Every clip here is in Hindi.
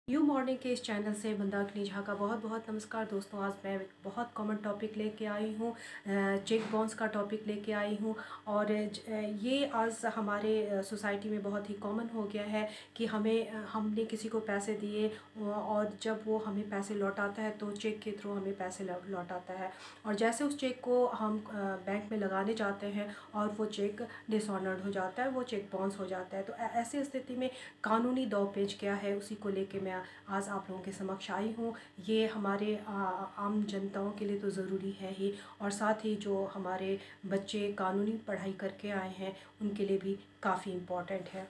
यू मॉर्निंग के इस चैनल से मंदाकिनी झा का बहुत बहुत नमस्कार दोस्तों। आज मैं एक बहुत कॉमन टॉपिक लेके आई हूँ, चेक बाउंस का टॉपिक लेके आई हूँ। और ये आज हमारे सोसाइटी में बहुत ही कॉमन हो गया है कि हमने किसी को पैसे दिए और जब वो हमें पैसे लौटाता है तो चेक के थ्रू हमें पैसे लौटाता है। और जैसे उस चेक को हम बैंक में लगाने जाते हैं और वो चेक डिसऑनर्ड हो जाता है, वो चेक बाउंस हो जाता है। तो ऐसी स्थिति में कानूनी दौपेच क्या है, उसी को लेके मैं आज आप लोगों के समक्ष आई हूँ। ये हमारे आम जनताओं के लिए तो ज़रूरी है ही, और साथ ही जो हमारे बच्चे कानूनी पढ़ाई करके आए हैं उनके लिए भी काफ़ी इम्पोर्टेंट है।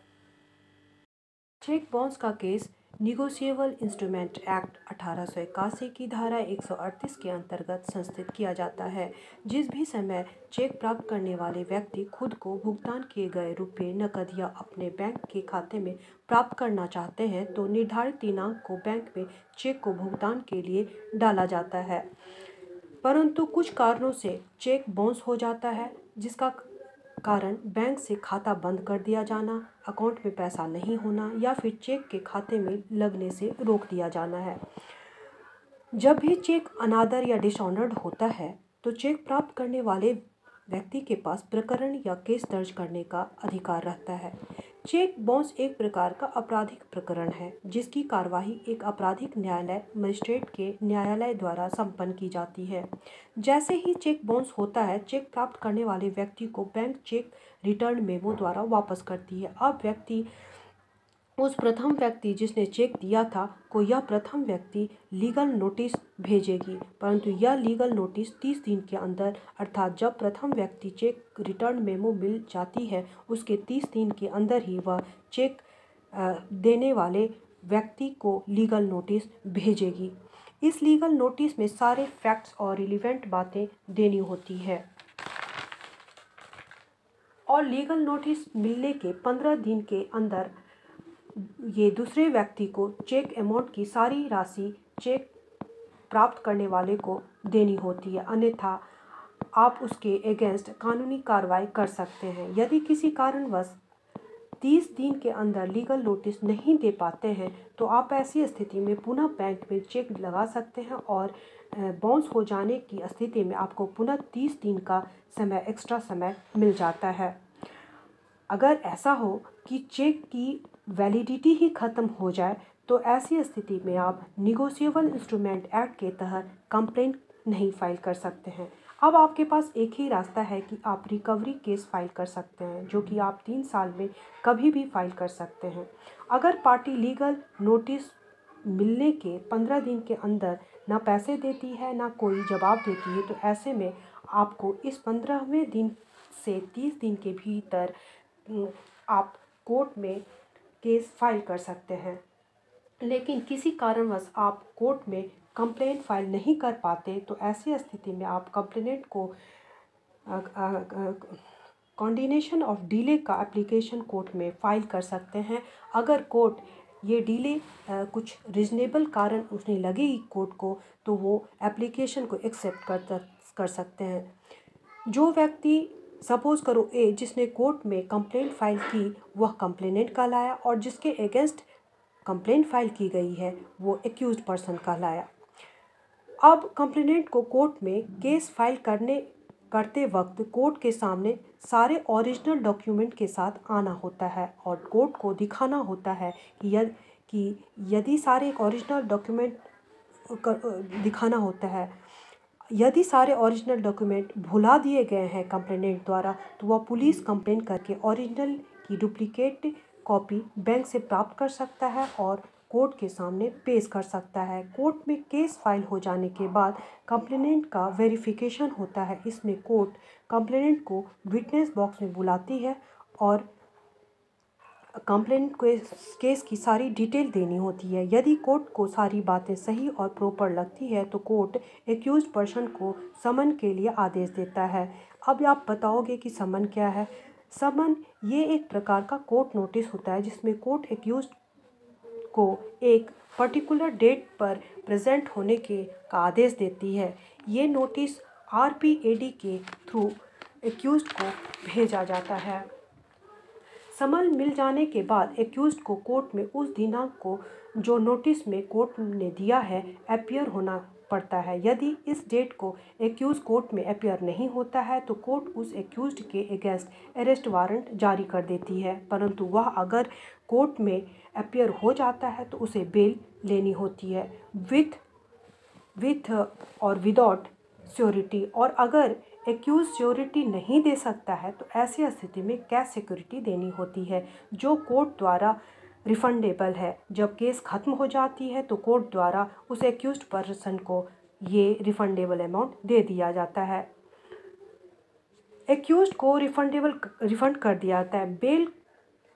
चेक बाउंस का केस निगोशिएबल इंस्ट्रूमेंट एक्ट 1881 की धारा 138 के अंतर्गत संस्थित किया जाता है। जिस भी समय चेक प्राप्त करने वाले व्यक्ति खुद को भुगतान किए गए रुपये नकद या अपने बैंक के खाते में प्राप्त करना चाहते हैं तो निर्धारित दिनांक को बैंक में चेक को भुगतान के लिए डाला जाता है। परंतु कुछ कारणों से चेक बाउंस हो जाता है, जिसका कारण बैंक से खाता बंद कर दिया जाना, अकाउंट में पैसा नहीं होना या फिर चेक के खाते में लगने से रोक दिया जाना है। जब भी चेक अनादर या डिसऑनर्ड होता है तो चेक प्राप्त करने वाले व्यक्ति के पास प्रकरण या केस दर्ज करने का अधिकार रहता है। चेक बाउंस एक प्रकार का आपराधिक प्रकरण है जिसकी कार्यवाही एक आपराधिक न्यायालय मजिस्ट्रेट के न्यायालय द्वारा संपन्न की जाती है। जैसे ही चेक बाउंस होता है, चेक प्राप्त करने वाले व्यक्ति को बैंक चेक रिटर्न मेमो द्वारा वापस करती है। अब उस प्रथम व्यक्ति जिसने चेक दिया था को यह प्रथम व्यक्ति लीगल नोटिस भेजेगी, परंतु यह लीगल नोटिस 30 दिन के अंदर, अर्थात जब प्रथम व्यक्ति चेक रिटर्न मेमो मिल जाती है उसके 30 दिन के अंदर ही वह चेक देने वाले व्यक्ति को लीगल नोटिस भेजेगी। इस लीगल नोटिस में सारे फैक्ट्स और रिलीवेंट बातें देनी होती है और लीगल नोटिस मिलने के 15 दिन के अंदर ये दूसरे व्यक्ति को चेक अमाउंट की सारी राशि चेक प्राप्त करने वाले को देनी होती है, अन्यथा आप उसके अगेंस्ट कानूनी कार्रवाई कर सकते हैं। यदि किसी कारणवश 30 दिन के अंदर लीगल नोटिस नहीं दे पाते हैं तो आप ऐसी स्थिति में पुनः बैंक में चेक लगा सकते हैं और बाउंस हो जाने की स्थिति में आपको पुनः 30 दिन का समय, एक्स्ट्रा समय मिल जाता है। अगर ऐसा हो कि चेक की वैलिडिटी ही ख़त्म हो जाए तो ऐसी स्थिति में आप निगोशिएबल इंस्ट्रूमेंट एक्ट के तहत कंप्लेंट नहीं फाइल कर सकते हैं। अब आपके पास एक ही रास्ता है कि आप रिकवरी केस फाइल कर सकते हैं, जो कि आप 3 साल में कभी भी फाइल कर सकते हैं। अगर पार्टी लीगल नोटिस मिलने के 15 दिन के अंदर ना पैसे देती है ना कोई जवाब देती है तो ऐसे में आपको इस 15वें दिन से 30 दिन के भीतर आप कोर्ट में केस फाइल कर सकते हैं। लेकिन किसी कारणवश आप कोर्ट में कंप्लेंट फाइल नहीं कर पाते तो ऐसी स्थिति में आप कंप्लेनेंट को कॉन्डिनेशन ऑफ डिले का एप्लीकेशन कोर्ट में फाइल कर सकते हैं। अगर कोर्ट ये डिले कुछ रीजनेबल कारण उसने लगेगी कोर्ट को तो वो एप्लीकेशन को एक्सेप्ट कर सकते हैं। जो व्यक्ति सपोज करो ए जिसने कोर्ट में कंप्लेंट फाइल की वह कंप्लेनेंट कहलाया और जिसके अगेंस्ट कंप्लेंट फाइल की गई है वो एक्यूज्ड पर्सन कहलाया। अब कंप्लेनेंट को कोर्ट में केस फाइल करते वक्त कोर्ट के सामने सारे ओरिजिनल डॉक्यूमेंट के साथ आना होता है और कोर्ट को दिखाना होता है कि यदि सारे ओरिजिनल डॉक्यूमेंट दिखाना होता है, यदि सारे ओरिजिनल डॉक्यूमेंट भुला दिए गए हैं कंप्लेनेंट द्वारा तो वह पुलिस कंप्लेंट करके ओरिजिनल की डुप्लीकेट कॉपी बैंक से प्राप्त कर सकता है और कोर्ट के सामने पेश कर सकता है। कोर्ट में केस फाइल हो जाने के बाद कंप्लेनेंट का वेरिफिकेशन होता है। इसमें कोर्ट कंप्लेनेंट को विटनेस बॉक्स में बुलाती है और कंप्लेंट को केस की सारी डिटेल देनी होती है। यदि कोर्ट को सारी बातें सही और प्रॉपर लगती है तो कोर्ट एक्यूज्ड पर्सन को समन के लिए आदेश देता है। अब आप बताओगे कि समन क्या है? समन ये एक प्रकार का कोर्ट नोटिस होता है जिसमें कोर्ट एक्यूज्ड को एक पर्टिकुलर डेट पर प्रेजेंट होने का आदेश देती है। ये नोटिस RPAD के थ्रू एक्यूज्ड को भेजा जाता है। समन मिल जाने के बाद एक्यूज्ड को कोर्ट में उस दिनांक को जो नोटिस में कोर्ट ने दिया है अपीयर होना पड़ता है। यदि इस डेट को एक्यूज कोर्ट में अपीयर नहीं होता है तो कोर्ट उस एक्यूज्ड के अगेंस्ट अरेस्ट वारंट जारी कर देती है, परंतु वह अगर कोर्ट में अपीयर हो जाता है तो उसे बेल लेनी होती है विथ और विदाउट श्योरिटी। और अगर एक्यूज श्योरिटी नहीं दे सकता है तो ऐसी स्थिति में कैश सिक्योरिटी देनी होती है जो कोर्ट द्वारा रिफंडेबल है। जब केस ख़त्म हो जाती है तो कोर्ट द्वारा उस एक्यूज्ड पर्सन को ये रिफंडेबल अमाउंट दे दिया जाता है। एक्यूज्ड को रिफंड कर दिया जाता है। बेल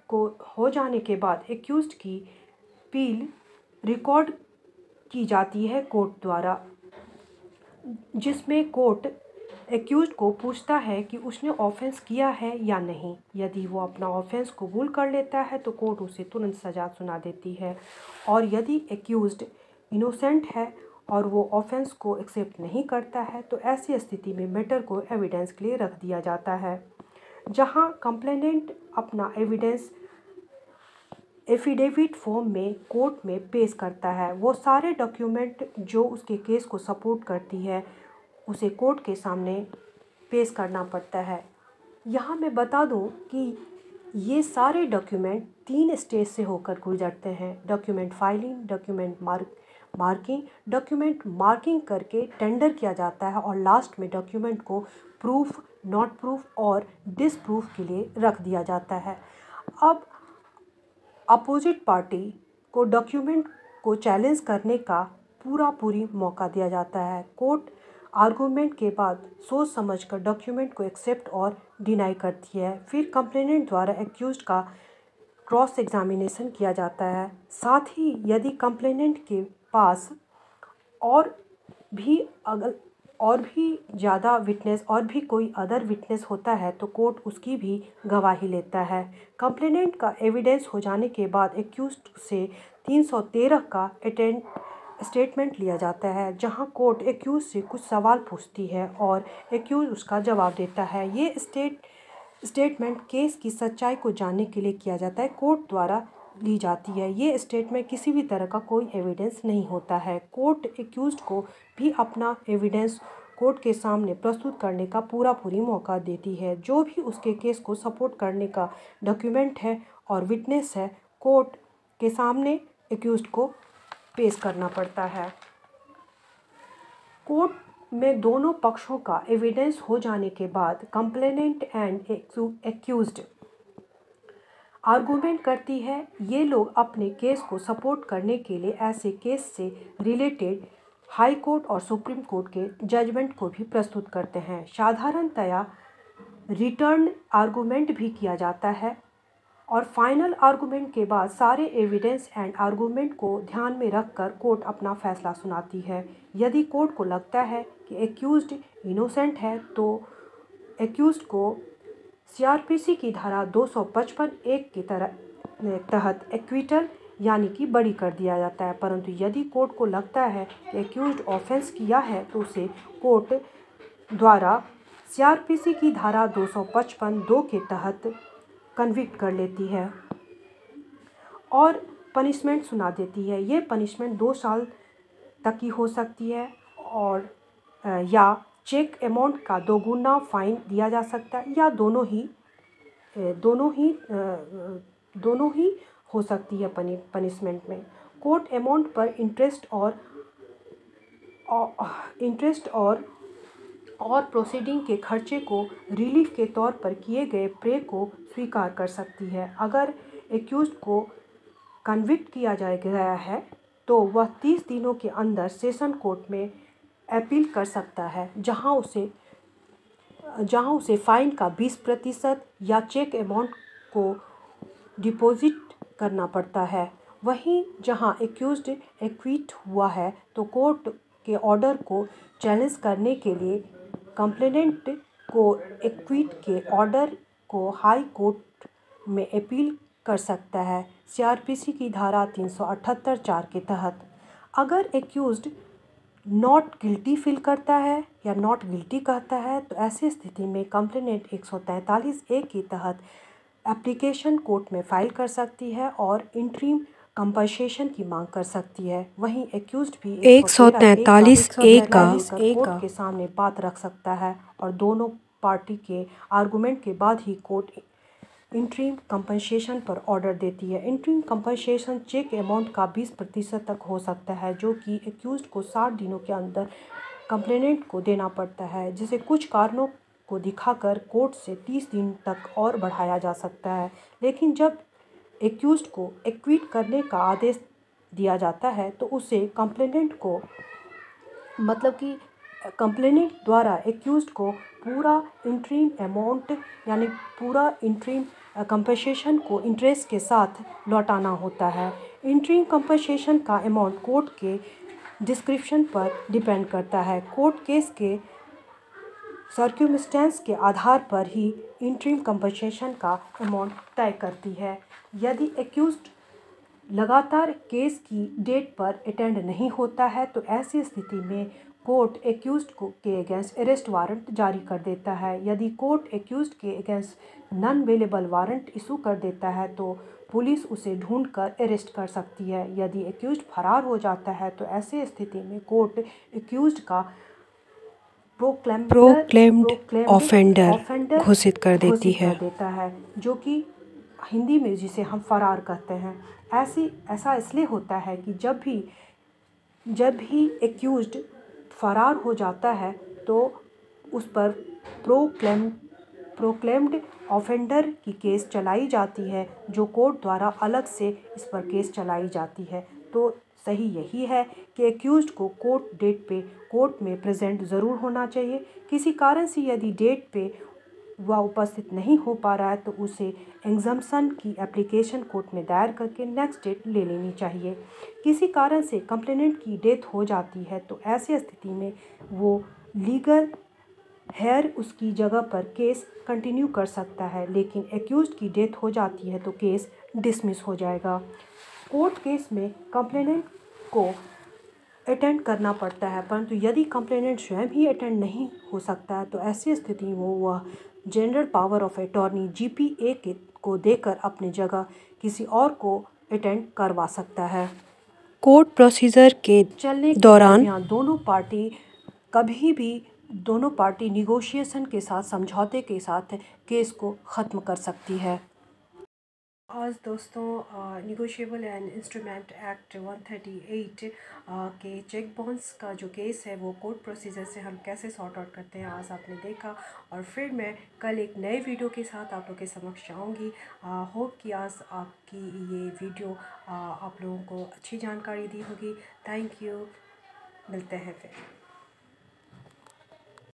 को हो जाने के बाद एक्यूज्ड की पील रिकॉर्ड की जाती है कोर्ट द्वारा, जिसमें कोर्ट एक्यूज्ड को पूछता है कि उसने ऑफेंस किया है या नहीं। यदि वो अपना ऑफेंस कबूल कर लेता है तो कोर्ट उसे तुरंत सज़ा सुना देती है, और यदि एक्यूज्ड इनोसेंट है और वो ऑफेंस को एक्सेप्ट नहीं करता है तो ऐसी स्थिति में मैटर को एविडेंस के लिए रख दिया जाता है, जहां कंप्लेनेंट अपना एविडेंस एफिडेविट फॉर्म में कोर्ट में पेश करता है। वो सारे डॉक्यूमेंट जो उसके केस को सपोर्ट करती है उसे कोर्ट के सामने पेश करना पड़ता है। यहाँ मैं बता दूँ कि ये सारे डॉक्यूमेंट 3 स्टेज से होकर गुजरते हैं: document filing, document marking, document marking करके टेंडर किया जाता है, और लास्ट में डॉक्यूमेंट को प्रूफ, नॉट प्रूफ और डिसप्रूफ के लिए रख दिया जाता है। अब अपोजिट पार्टी को डॉक्यूमेंट को चैलेंज करने का पूरी मौका दिया जाता है। कोर्ट आर्गूमेंट के बाद सोच समझकर डॉक्यूमेंट को एक्सेप्ट और डिनाई करती है। फिर कंप्लेनेंट द्वारा एक्यूज्ड का क्रॉस एग्जामिनेशन किया जाता है। साथ ही यदि कंप्लेनेंट के पास और भी ज़्यादा विटनेस और भी कोई अदर विटनेस होता है तो कोर्ट उसकी भी गवाही लेता है। कंप्लेनेंट का एविडेंस हो जाने के बाद एक्यूज्ड से 313 का स्टेटमेंट लिया जाता है, जहां कोर्ट एक्यूज से कुछ सवाल पूछती है और एक्यूज उसका जवाब देता है। ये स्टेटमेंट केस की सच्चाई को जानने के लिए किया जाता है, कोर्ट द्वारा ली जाती है। ये स्टेटमेंट किसी भी तरह का कोई एविडेंस नहीं होता है। कोर्ट एक्यूज्ड को भी अपना एविडेंस कोर्ट के सामने प्रस्तुत करने का पूरी मौका देती है। जो भी उसके केस को सपोर्ट करने का डॉक्यूमेंट है और विटनेस है, कोर्ट के सामने एक्यूज्ड को पेश करना पड़ता है। कोर्ट में दोनों पक्षों का एविडेंस हो जाने के बाद कंप्लेनेंट एंड एक्यूज्ड आर्गूमेंट करती है। ये लोग अपने केस को सपोर्ट करने के लिए ऐसे केस से रिलेटेड हाई कोर्ट और सुप्रीम कोर्ट के जजमेंट को भी प्रस्तुत करते हैं। साधारणतया रिटर्न आर्गूमेंट भी किया जाता है, और फाइनल आर्गूमेंट के बाद सारे एविडेंस एंड आर्गूमेंट को ध्यान में रखकर कोर्ट अपना फैसला सुनाती है। यदि कोर्ट को लगता है कि एक्यूज्ड इनोसेंट है तो एक्यूज्ड को सीआरपीसी की धारा 255(1) के तहत एक्विटल यानी कि बरी कर दिया जाता है, परंतु यदि कोर्ट को लगता है कि एक्यूज्ड ऑफेंस किया है तो उसे कोर्ट द्वारा सीआरपीसी की धारा 255(2) के तहत कन्विक्ट कर लेती है और पनिशमेंट सुना देती है। ये पनिशमेंट 2 साल तक की हो सकती है, और या चेक अमाउंट का 2 गुना फाइन दिया जा सकता है, या दोनों ही हो सकती है पनिशमेंट में। कोर्ट अमाउंट पर इंटरेस्ट और प्रोसीडिंग के खर्चे को रिलीफ के तौर पर किए गए प्रे को स्वीकार कर सकती है। अगर एक्यूज्ड को कन्विक्ट किया गया है तो वह 30 दिनों के अंदर सेशन कोर्ट में अपील कर सकता है, जहां उसे फाइन का 20% या चेक अमाउंट को डिपॉजिट करना पड़ता है। वहीं जहां एक्यूज्ड एक्विट हुआ है तो कोर्ट के ऑर्डर को चैलेंज करने के लिए कंप्लेनेंट को एक्विट के ऑर्डर को हाई कोर्ट में अपील कर सकता है सीआरपीसी की धारा 378(4) के तहत। अगर एक्यूज्ड नॉट गिल्टी फील करता है या नॉट गिल्टी कहता है तो ऐसी स्थिति में कंप्लेनेंट 143(1) के तहत एप्लीकेशन कोर्ट में फाइल कर सकती है और इंटरिम कंपनसेशन की मांग कर सकती है। वहीं एक्यूज्ड भी 143A का कोर्ट के सामने बात रख सकता है और दोनों पार्टी के आर्गुमेंट के बाद ही कोर्ट इंटरिम कंपनसेशन पर ऑर्डर देती है। इंटरिम कंपनसेशन चेक अमाउंट का 20% तक हो सकता है, जो कि एक्यूज्ड को 60 दिनों के अंदर कंप्लेनेंट को देना पड़ता है, जिसे कुछ कारणों को दिखाकर कोर्ट से 30 दिन तक और बढ़ाया जा सकता है। लेकिन जब एक्यूज्ड को एक्विट करने का आदेश दिया जाता है तो उसे कंप्लेनेंट को कंप्लेनेंट द्वारा एक्यूज्ड को पूरा इंटरिम अमाउंट यानी पूरा इंटरिम कंपनसेशन को इंटरेस्ट के साथ लौटाना होता है। इंटरिम कंपनसेशन का अमाउंट कोर्ट के डिस्क्रिप्शन पर डिपेंड करता है। कोर्ट केस के सर्क्यूमस्टेंस के आधार पर ही इंटरिम कंपनसेशन का अमाउंट तय करती है। यदि एक्यूज्ड लगातार केस की डेट पर अटेंड नहीं होता है तो ऐसी स्थिति में कोर्ट एक्यूज्ड के अगेंस्ट अरेस्ट वारंट जारी कर देता है। यदि कोर्ट एक्यूज्ड के against non available warrant issue कर देता है तो पुलिस उसे ढूंढकर अरेस्ट कर सकती है। यदि एक्यूज्ड फरार हो जाता है तो ऐसी स्थिति में कोर्ट एक्यूज्ड का प्रोक्लेम्ड ऑफेंडर घोषित कर देती है, जो कि हिंदी में जिसे हम फरार कहते हैं। ऐसा इसलिए होता है कि जब भी एक्यूज्ड फरार हो जाता है तो उस पर प्रोक्लेम्ड ऑफेंडर की केस चलाई जाती है, जो कोर्ट द्वारा अलग से इस पर केस चलाई जाती है। तो सही यही है कि एक्यूज्ड को कोर्ट में प्रेजेंट ज़रूर होना चाहिए। किसी कारण से यदि डेट पे वह उपस्थित नहीं हो पा रहा है तो उसे एग्जम्पशन की एप्लीकेशन कोर्ट में दायर करके नेक्स्ट डेट ले लेनी चाहिए। किसी कारण से कंप्लेनेंट की डेथ हो जाती है तो ऐसी स्थिति में वो लीगल हेयर उसकी जगह पर केस कंटिन्यू कर सकता है, लेकिन एक्यूज्ड की डेथ हो जाती है तो केस डिसमिस हो जाएगा। कोर्ट केस में कंप्लेनेंट को अटेंड करना पड़ता है, परंतु यदि कंप्लेनेंट स्वयं ही अटेंड नहीं हो सकता है तो ऐसी स्थिति में वह general power of attorney GPA को देकर अपनी जगह किसी और को अटेंड करवा सकता है। कोर्ट प्रोसीजर के चलने के दौरान दोनों पार्टी निगोशिएशन के साथ, समझौते के साथ केस को ख़त्म कर सकती है। आज दोस्तों निगोशिएबल एंड इंस्ट्रूमेंट एक्ट 138 के चेक बाउंस का जो केस है वो कोर्ट प्रोसीजर से हम कैसे सॉर्ट आउट करते हैं आज आपने देखा, और फिर मैं कल एक नए वीडियो के साथ आप लोगों के समक्ष आऊँगी। होप कि आज आपकी ये वीडियो आप लोगों को अच्छी जानकारी दी होगी। थैंक यू, मिलते हैं फिर।